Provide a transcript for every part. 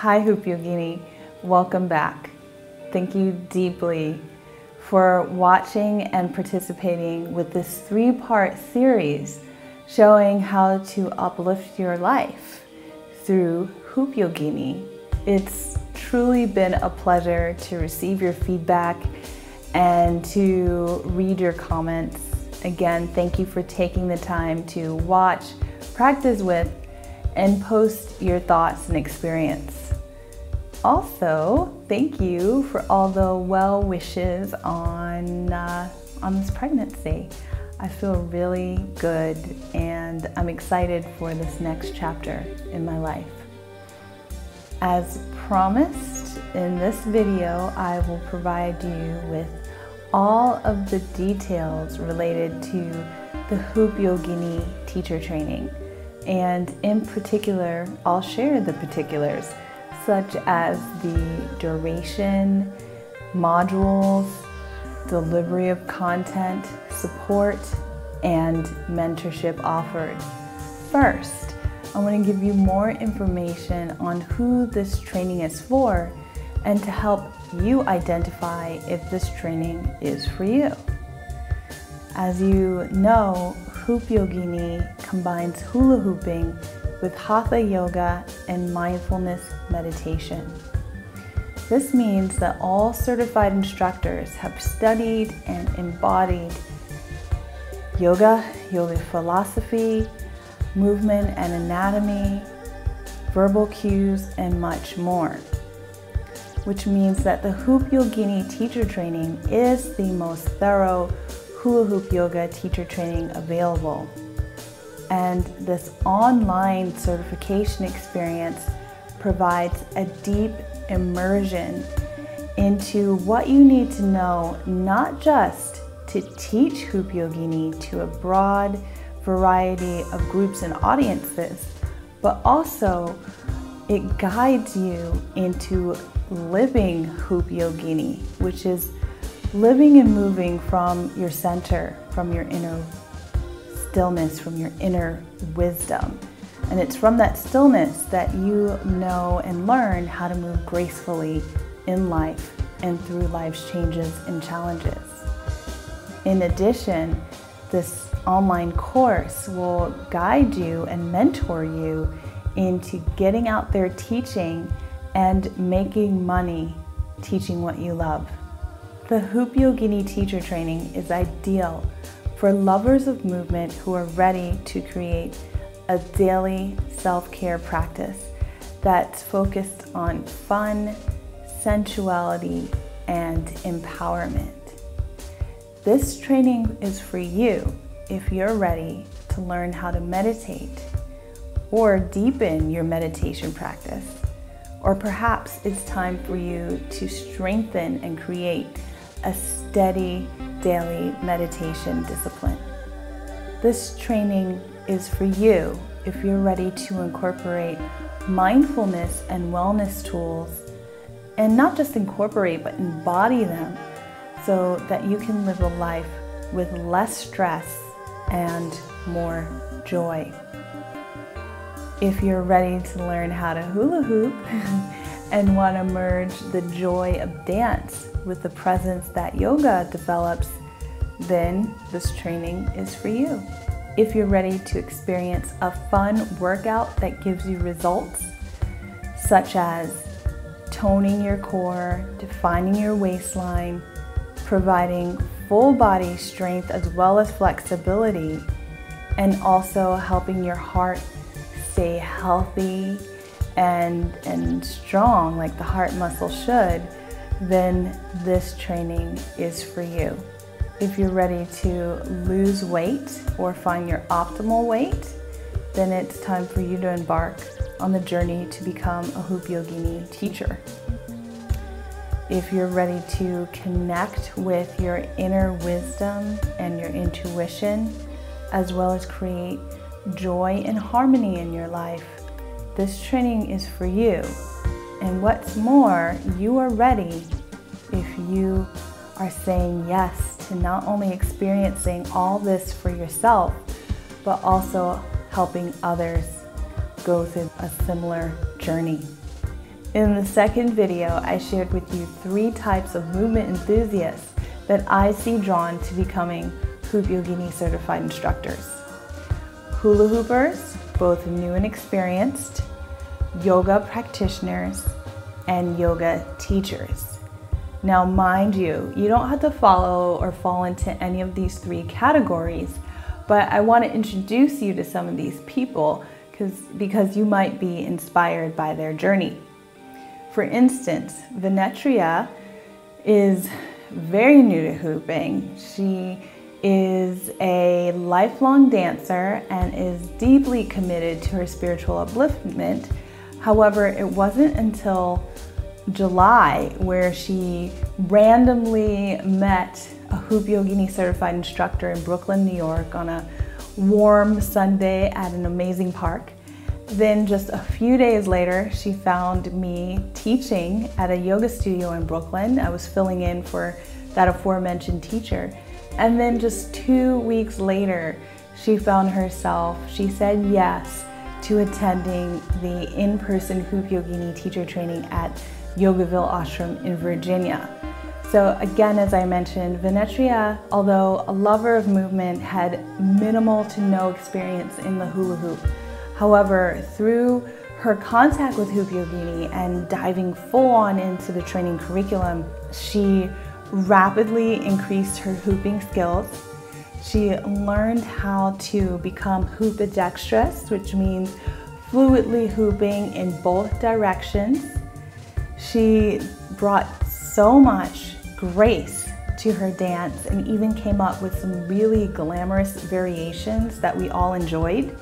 Hi HoopYogini, welcome back. Thank you deeply for watching and participating with this 3-part series showing how to uplift your life through HoopYogini. It's truly been a pleasure to receive your feedback and to read your comments. Again, thank you for taking the time to watch, practice with, and post your thoughts and experience. Also, thank you for all the well wishes on this pregnancy. I feel really good and I'm excited for this next chapter in my life. As promised, in this video, I will provide you with all of the details related to the HoopYogini Teacher Training. And in particular, I'll share the particulars, such as the duration, modules, delivery of content, support, and mentorship offered. First, I want to give you more information on who this training is for and to help you identify if this training is for you. As you know, HoopYogini combines hula hooping with hatha yoga and mindfulness meditation. This means that all certified instructors have studied and embodied yoga, yoga philosophy, movement and anatomy, verbal cues, and much more. Which means that the HoopYogini Teacher Training is the most thorough hula hoop yoga teacher training available. And this online certification experience provides a deep immersion into what you need to know, not just to teach HoopYogini to a broad variety of groups and audiences, but also it guides you into living HoopYogini, which is living and moving from your center, from your inner stillness, from your inner wisdom. And it's from that stillness that you know and learn how to move gracefully in life and through life's changes and challenges. In addition, this online course will guide you and mentor you into getting out there teaching and making money teaching what you love. The HoopYogini Teacher Training is ideal for lovers of movement who are ready to create a daily self-care practice that's focused on fun, sensuality, and empowerment. This training is for you if you're ready to learn how to meditate or deepen your meditation practice, or perhaps it's time for you to strengthen and create a steady daily meditation discipline. This training is for you if you're ready to incorporate mindfulness and wellness tools, and not just incorporate, but embody them so that you can live a life with less stress and more joy. If you're ready to learn how to hula hoop and want to merge the joy of dance with the presence that yoga develops, then this training is for you. If you're ready to experience a fun workout that gives you results, such as toning your core, defining your waistline, providing full body strength as well as flexibility, and also helping your heart stay healthy and strong like the heart muscle should, then this training is for you. If you're ready to lose weight or find your optimal weight, then it's time for you to embark on the journey to become a HoopYogini teacher. If you're ready to connect with your inner wisdom and your intuition, as well as create joy and harmony in your life, this training is for you. And what's more, you are ready if you are saying yes to not only experiencing all this for yourself, but also helping others go through a similar journey. In the second video, I shared with you 3 types of movement enthusiasts that I see drawn to becoming HoopYogini certified instructors. Hula hoopers, both new and experienced, yoga practitioners, and yoga teachers. Now, mind you, you don't have to follow or fall into any of these 3 categories, but I want to introduce you to some of these people because you might be inspired by their journey. For instance, Venetria is very new to hooping. She is a lifelong dancer and is deeply committed to her spiritual upliftment. However, it wasn't until July where she randomly met a HoopYogini certified instructor in Brooklyn, New York on a warm Sunday at an amazing park. Then just a few days later, she found me teaching at a yoga studio in Brooklyn. I was filling in for that aforementioned teacher. And then just 2 weeks later, she said yes to attending the in-person HoopYogini teacher training at Yogaville Ashram in Virginia. So again, as I mentioned, Venetria, although a lover of movement, had minimal to no experience in the hula hoop. However, through her contact with HoopYogini and diving full on into the training curriculum, she rapidly increased her hooping skills. She learned how to become hoopidextrous, which means fluidly hooping in both directions. She brought so much grace to her dance and even came up with some really glamorous variations that we all enjoyed.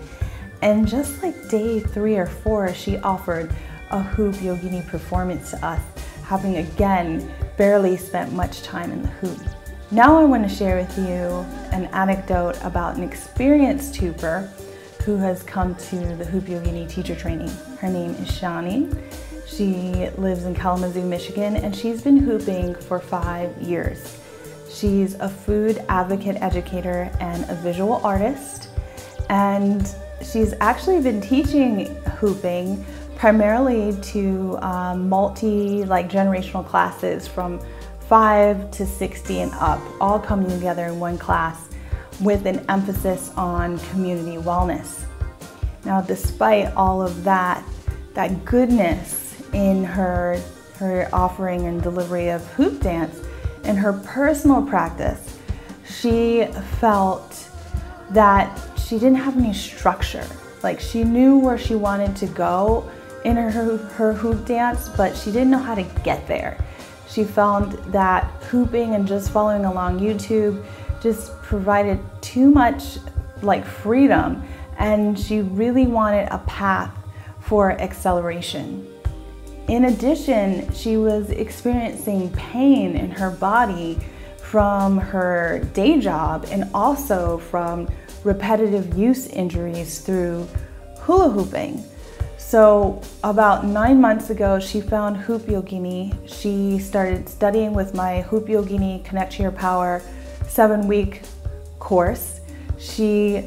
And just like day 3 or 4, she offered a HoopYogini performance to us, having again barely spent much time in the hoop. Now I want to share with you an anecdote about an experienced hooper who has come to the HoopYogini teacher training. Her name is Shani. She lives in Kalamazoo, Michigan, and she's been hooping for 5 years. She's a food advocate educator and a visual artist, and she's actually been teaching hooping primarily to generational classes from 5 to 60 and up, all coming together in one class with an emphasis on community wellness. Now, despite all of that goodness in her offering and delivery of hoop dance, in her personal practice, she felt that she didn't have any structure. Like, she knew where she wanted to go in her hoop dance, but she didn't know how to get there. She found that hooping and just following along YouTube just provided too much freedom, and she really wanted a path for acceleration. In addition, she was experiencing pain in her body from her day job and also from repetitive use injuries through hula hooping. So about 9 months ago, she found HoopYogini. She started studying with my HoopYogini Connect to Your Power 7-week course. She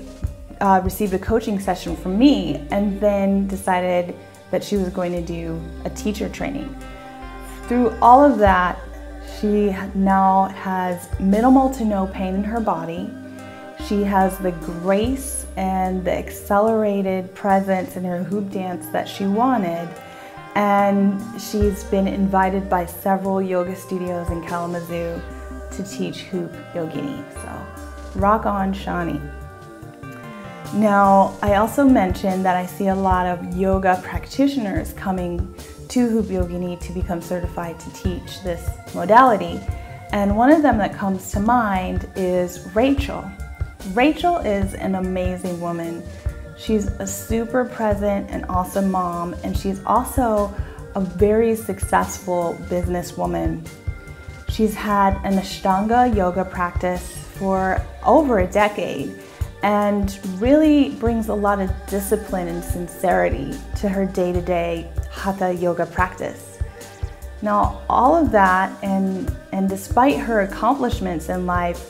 received a coaching session from me and then decided that she was going to do a teacher training. Through all of that, she now has minimal to no pain in her body. She has the grace and the accelerated presence in her hoop dance that she wanted, and she's been invited by several yoga studios in Kalamazoo to teach HoopYogini. So rock on, Shani. Now, I also mentioned that I see a lot of yoga practitioners coming to HoopYogini to become certified to teach this modality, and one of them that comes to mind is Rachel. Rachel is an amazing woman. She's a super present and awesome mom, and she's also a very successful businesswoman. She's had an Ashtanga yoga practice for over a decade and really brings a lot of discipline and sincerity to her day-to-day Hatha yoga practice. Now, all of that, and despite her accomplishments in life,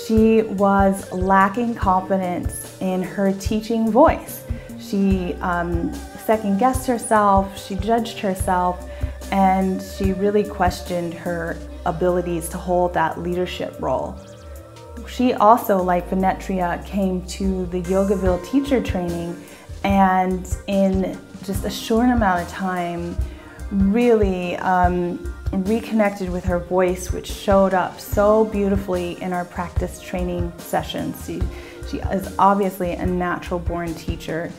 she was lacking confidence in her teaching voice. She second-guessed herself, she judged herself, and she really questioned her abilities to hold that leadership role. She also, like Venetria, came to the Yogaville teacher training, and in just a short amount of time really reconnected with her voice, which showed up so beautifully in our practice training sessions. She is obviously a natural born teacher,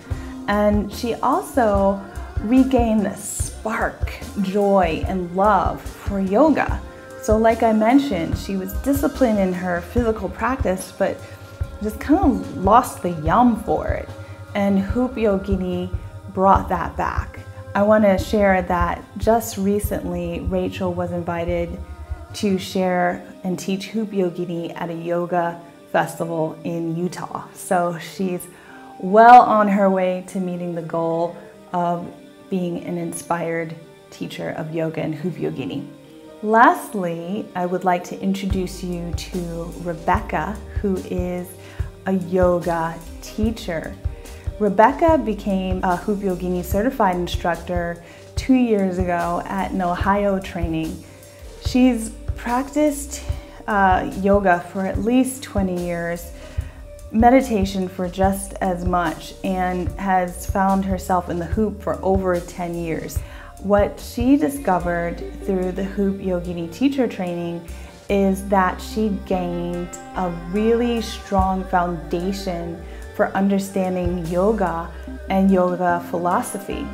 and she also regained the spark, joy, and love for yoga. So like I mentioned, she was disciplined in her physical practice, but just kind of lost the yum for it. And HoopYogini brought that back. I want to share that just recently, Rachel was invited to share and teach HoopYogini at a yoga festival in Utah. So she's well on her way to meeting the goal of being an inspired teacher of yoga and HoopYogini. Lastly, I would like to introduce you to Rebecca, who is a yoga teacher. Rebecca became a HoopYogini certified instructor 2 years ago at an Ohio training. She's practiced yoga for at least 20 years, meditation for just as much, and has found herself in the hoop for over 10 years. What she discovered through the HoopYogini teacher training is that she gained a really strong foundation for understanding yoga and yoga philosophy.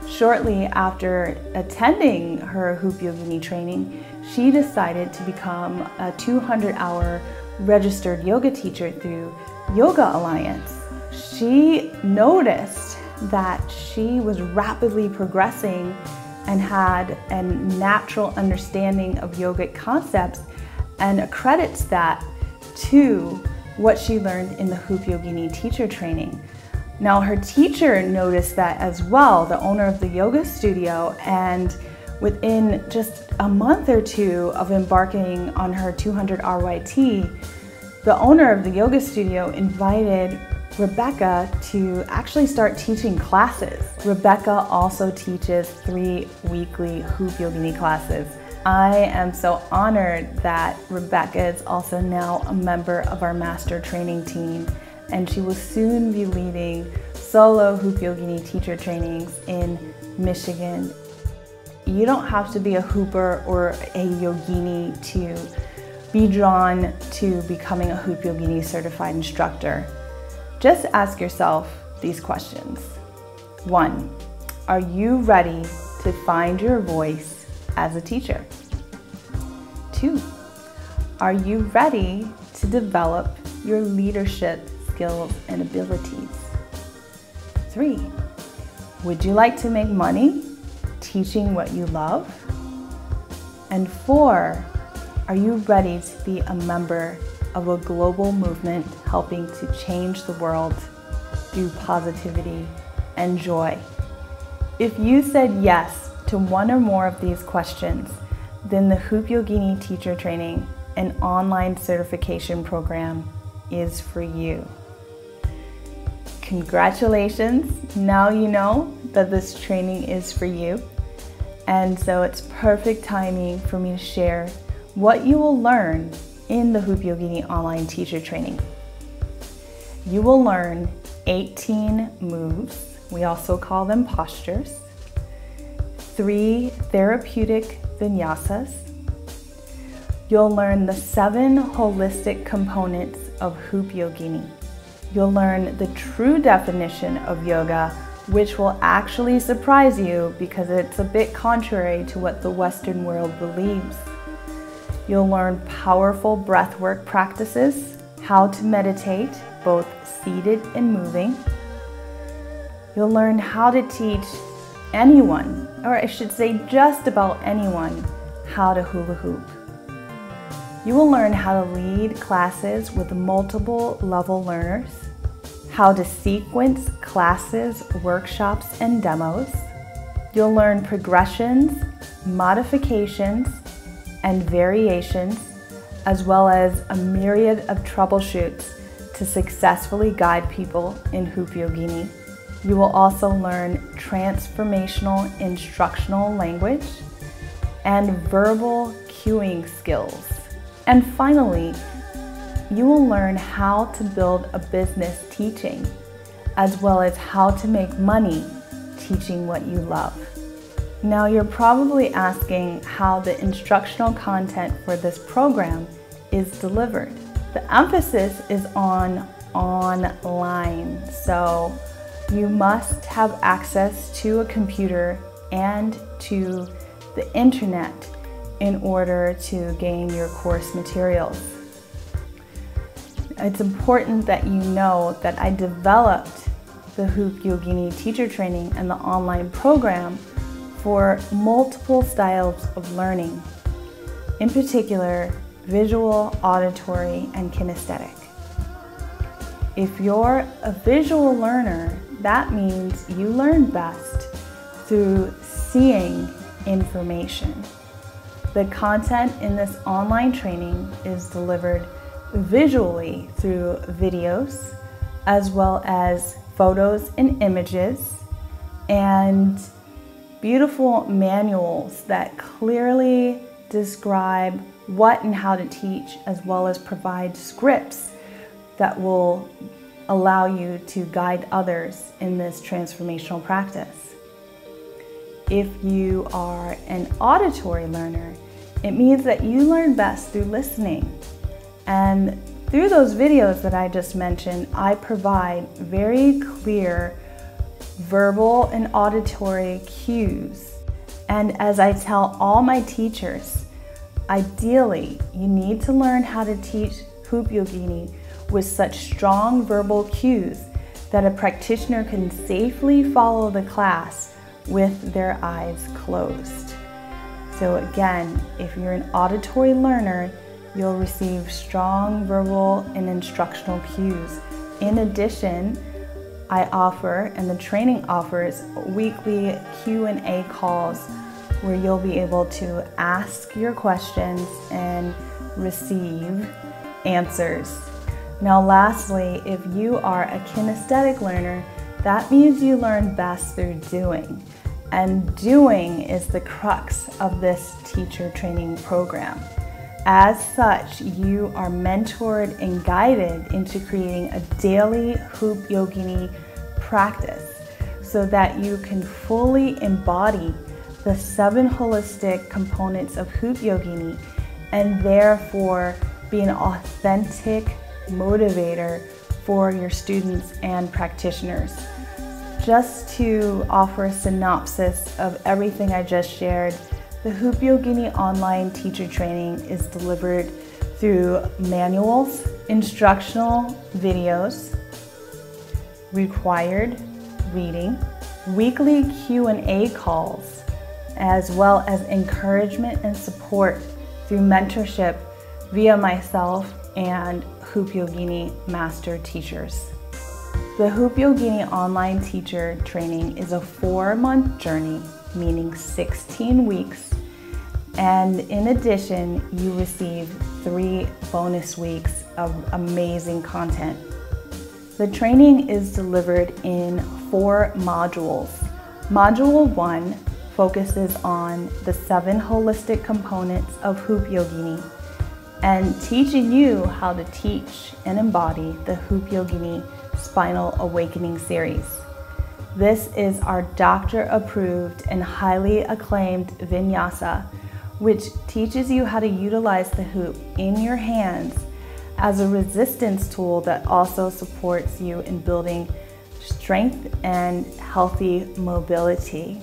Shortly after attending her HoopYogini training, she decided to become a 200-hour registered yoga teacher through Yoga Alliance. She noticed that she was rapidly progressing and had a natural understanding of yogic concepts, and accredits that to what she learned in the HoopYogini teacher training. Now her teacher noticed that as well, the owner of the yoga studio, and within just a month or two of embarking on her 200 RYT, the owner of the yoga studio invited Rebecca to actually start teaching classes. Rebecca also teaches 3 weekly HoopYogini classes. I am so honored that Rebecca is also now a member of our master training team, and she will soon be leading solo HoopYogini teacher trainings in Michigan. You don't have to be a hooper or a yogini to be drawn to becoming a HoopYogini certified instructor. Just ask yourself these questions. 1, are you ready to find your voice as a teacher? 2, are you ready to develop your leadership skills and abilities? 3, would you like to make money teaching what you love? And 4, are you ready to be a member of a global movement helping to change the world through positivity and joy? If you said yes to one or more of these questions, then the HoopYogini teacher training and online certification program is for you. Congratulations, now you know that this training is for you. And so it's perfect timing for me to share what you will learn in the HoopYogini Online Teacher Training. You will learn 18 moves, we also call them postures, 3 therapeutic vinyasas. You'll learn the 7 holistic components of HoopYogini. You'll learn the true definition of yoga, which will actually surprise you because it's a bit contrary to what the Western world believes. You'll learn powerful breathwork practices, how to meditate, both seated and moving. You'll learn how to teach anyone, or I should say just about anyone, how to hula hoop. You will learn how to lead classes with multiple level learners, how to sequence classes, workshops, and demos. You'll learn progressions, modifications, and variations, as well as a myriad of troubleshoots to successfully guide people in HoopYogini. You will also learn transformational instructional language and verbal cueing skills. And finally, you will learn how to build a business teaching, as well as how to make money teaching what you love. Now you're probably asking how the instructional content for this program is delivered. The emphasis is on online, so you must have access to a computer and to the internet in order to gain your course materials. It's important that you know that I developed the HoopYogini Teacher Training and the online program for multiple styles of learning, in particular, visual, auditory, and kinesthetic. If you're a visual learner, that means you learn best through seeing information. The content in this online training is delivered visually through videos, as well as photos and images, and beautiful manuals that clearly describe what and how to teach, as well as provide scripts that will allow you to guide others in this transformational practice. If you are an auditory learner, it means that you learn best through listening. And through those videos that I just mentioned, I provide very clear verbal and auditory cues. And as I tell all my teachers, ideally, you need to learn how to teach HoopYogini with such strong verbal cues that a practitioner can safely follow the class with their eyes closed. So again, if you're an auditory learner, you'll receive strong verbal and instructional cues. In addition, I offer, and the training offers, weekly Q&A calls where you'll be able to ask your questions and receive answers. Now lastly, if you are a kinesthetic learner, that means you learn best through doing. And doing is the crux of this teacher training program. As such, you are mentored and guided into creating a daily HoopYogini practice so that you can fully embody the 7 holistic components of HoopYogini and therefore be an authentic motivator for your students and practitioners. Just to offer a synopsis of everything I just shared, the HoopYogini Online Teacher Training is delivered through manuals, instructional videos, required reading, weekly Q&A calls, as well as encouragement and support through mentorship via myself and HoopYogini Master Teachers. The HoopYogini Online Teacher Training is a 4-month journey, meaning 16 weeks, and in addition, you receive 3 bonus weeks of amazing content. The training is delivered in 4 modules. Module 1 focuses on the 7 holistic components of HoopYogini and teaching you how to teach and embody the HoopYogini Spinal Awakening series. This is our doctor-approved and highly acclaimed vinyasa, which teaches you how to utilize the hoop in your hands as a resistance tool that also supports you in building strength and healthy mobility.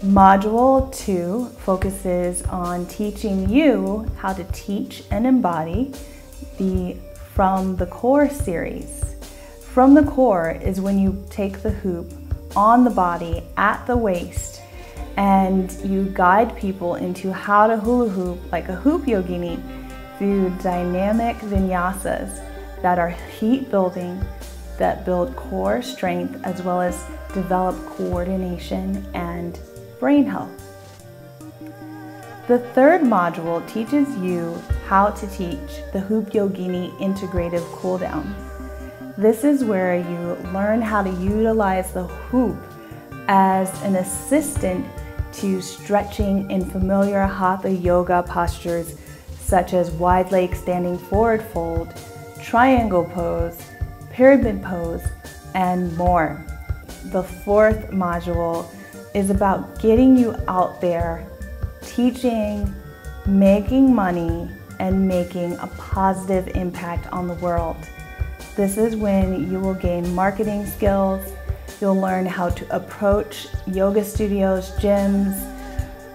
Module 2 focuses on teaching you how to teach and embody the From the Core series. From the Core is when you take the hoop on the body at the waist and you guide people into how to hula hoop like a HoopYogini through dynamic vinyasas that are heat building, that build core strength, as well as develop coordination and brain health. The 3rd module teaches you how to teach the HoopYogini Integrative Cooldown. This is where you learn how to utilize the hoop as an assistant to stretching in familiar hatha yoga postures such as wide leg standing forward fold, triangle pose, pyramid pose, and more. The fourth module is about getting you out there, teaching, making money, and making a positive impact on the world. This is when you will gain marketing skills. You'll learn how to approach yoga studios, gyms,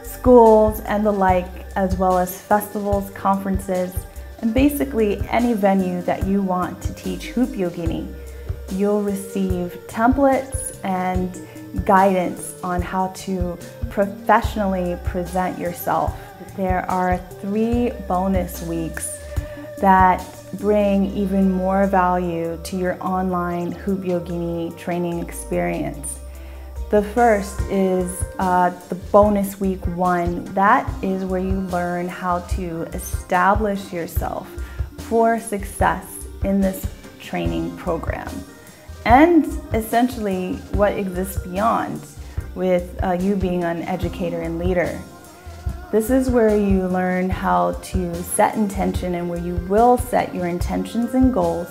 schools, and the like, as well as festivals, conferences, and basically any venue that you want to teach HoopYogini. You'll receive templates and guidance on how to professionally present yourself. There are 3 bonus weeks that bring even more value to your online HoopYogini training experience. The first is the bonus week 1. That is where you learn how to establish yourself for success in this training program, and essentially what exists beyond with you being an educator and leader. This is where you learn how to set intention and where you will set your intentions and goals,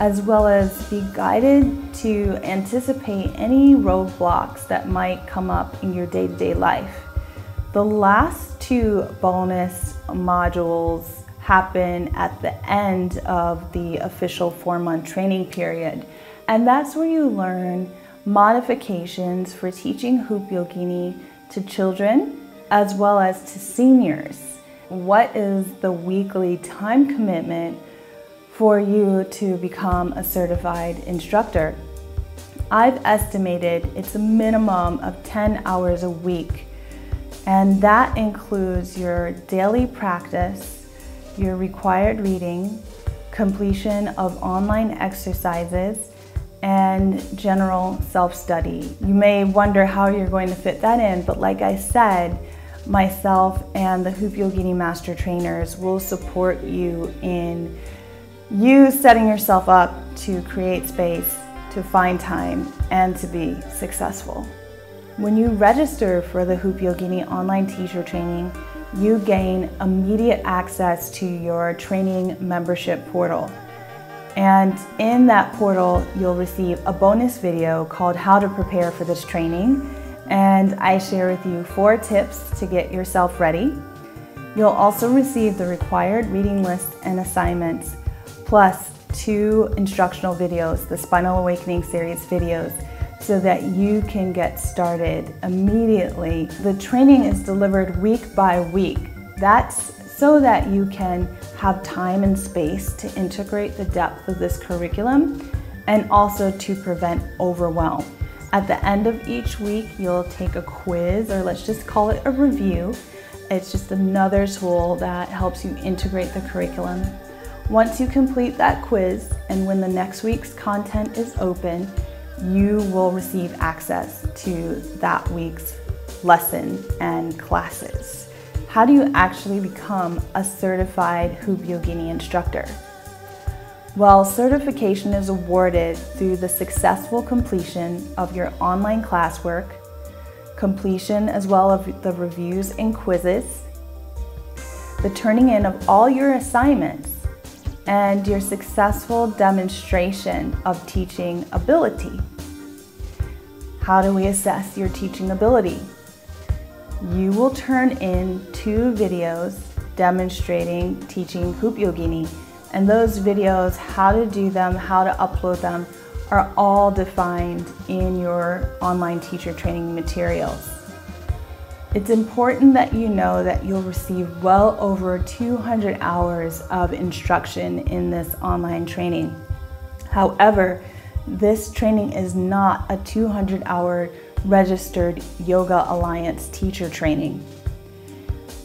as well as be guided to anticipate any roadblocks that might come up in your day-to-day life. The last 2 bonus modules happen at the end of the official 4-month training period. And that's where you learn modifications for teaching HoopYogini to children as well as to seniors. What is the weekly time commitment for you to become a certified instructor? I've estimated it's a minimum of 10 hours a week, and that includes your daily practice, your required reading, completion of online exercises, and general self-study. You may wonder how you're going to fit that in, but like I said, myself and the HoopYogini Master Trainers will support you in you setting yourself up to create space, to find time, and to be successful. When you register for the HoopYogini Online Teacher Training, you gain immediate access to your training membership portal. And in that portal, you'll receive a bonus video called How to Prepare for This Training. And I share with you 4 tips to get yourself ready. You'll also receive the required reading list and assignments, plus 2 instructional videos, the Spinal Awakening series videos, so that you can get started immediately. The training is delivered week by week. That's so that you can have time and space to integrate the depth of this curriculum and also to prevent overwhelm. At the end of each week, you'll take a quiz, or let's just call it a review. It's just another tool that helps you integrate the curriculum. Once you complete that quiz, and when the next week's content is open, you will receive access to that week's lesson and classes. How do you actually become a certified HoopYogini instructor? Well, certification is awarded through the successful completion of your online classwork, completion as well of the reviews and quizzes, the turning in of all your assignments, and your successful demonstration of teaching ability. How do we assess your teaching ability? You will turn in 2 videos demonstrating teaching HoopYogini, and those videos, how to do them, how to upload them, are all defined in your online teacher training materials. It's important that you know that you'll receive well over 200 hours of instruction in this online training. However, this training is not a 200-hour registered Yoga Alliance teacher training.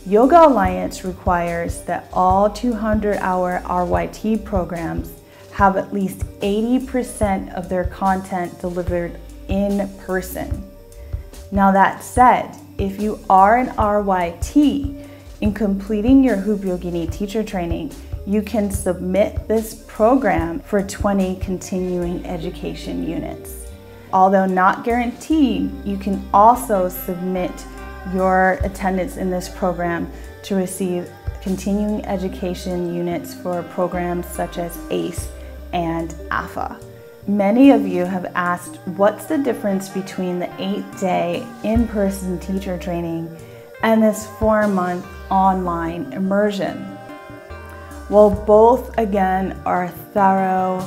Yoga Alliance requires that all 200-hour RYT programs have at least 80% of their content delivered in person. Now that said, if you are an RYT, in completing your HoopYogini teacher training, you can submit this program for 20 continuing education units. Although not guaranteed, you can also submit your attendance in this program to receive continuing education units for programs such as ACE and AFA. Many of you have asked, what's the difference between the 8-day in-person teacher training and this 4-month online immersion? Well, both again are thorough,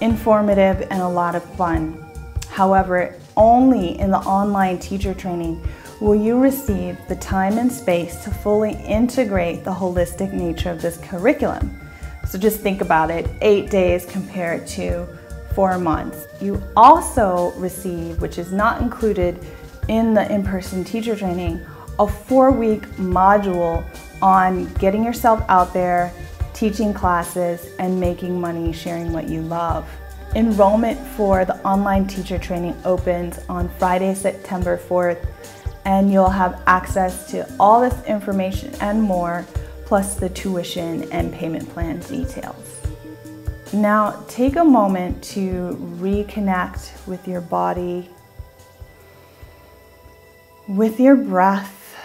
informative, and a lot of fun. However, only in the online teacher training will you receive the time and space to fully integrate the holistic nature of this curriculum. So just think about it, 8 days compared to 4 months. You also receive, which is not included in the in-person teacher training, a 4-week module on getting yourself out there, teaching classes, and making money sharing what you love. Enrollment for the online teacher training opens on Friday, September 4th, and you'll have access to all this information and more, plus the tuition and payment plan details. Now, take a moment to reconnect with your body, with your breath,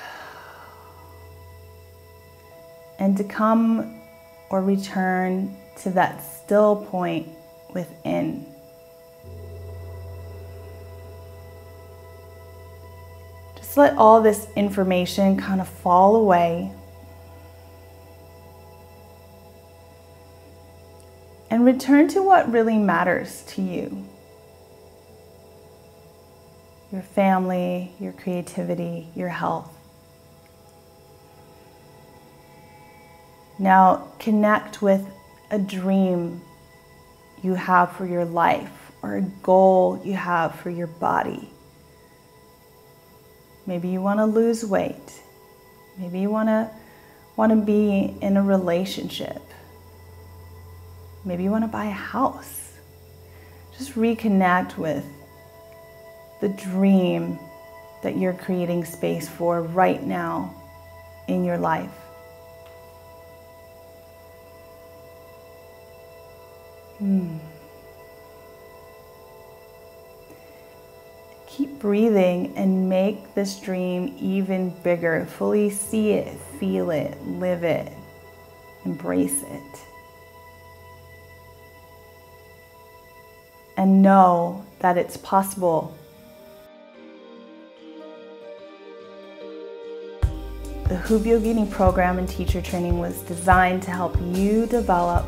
and to come or return to that still point within. Just let all this information kind of fall away and return to what really matters to you. Your family, your creativity, your health. Now connect with a dream you have for your life or a goal you have for your body. Maybe you want to lose weight. Maybe you want to be in a relationship. Maybe you want to buy a house. Just reconnect with the dream that you're creating space for right now in your life. Keep breathing and make this dream even bigger. Fully see it, feel it, live it, embrace it. And know that it's possible. The HoopYogini program and teacher training was designed to help you develop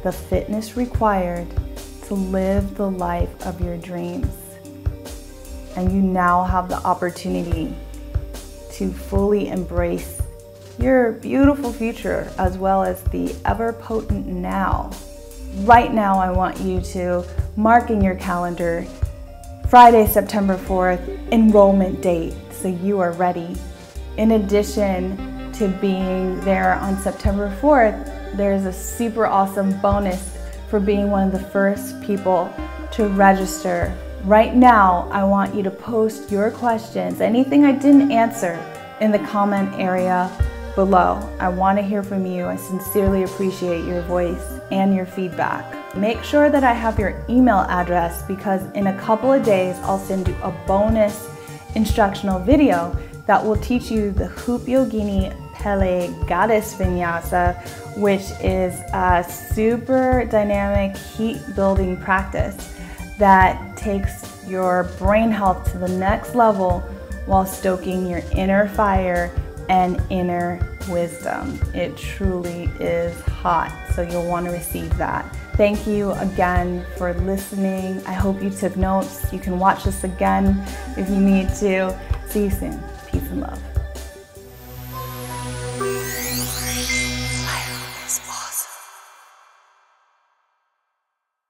the fitness required to live the life of your dreams. And you now have the opportunity to fully embrace your beautiful future as well as the ever-potent now. Right now, I want you to mark in your calendar Friday, September 4th, enrollment date, so you are ready. In addition to being there on September 4th, there's a super awesome bonus for being one of the first people to register. Right now, I want you to post your questions, anything I didn't answer, in the comment area below. I want to hear from you. I sincerely appreciate your voice and your feedback. Make sure that I have your email address, because in a couple of days, I'll send you a bonus instructional video that will teach you the HoopYogini Pele Goddess Vinyasa, which is a super dynamic heat building practice that takes your brain health to the next level while stoking your inner fire and inner wisdom. It truly is hot, so you'll want to receive that. Thank you again for listening. I hope you took notes. You can watch this again if you need to. See you soon. Peace and love.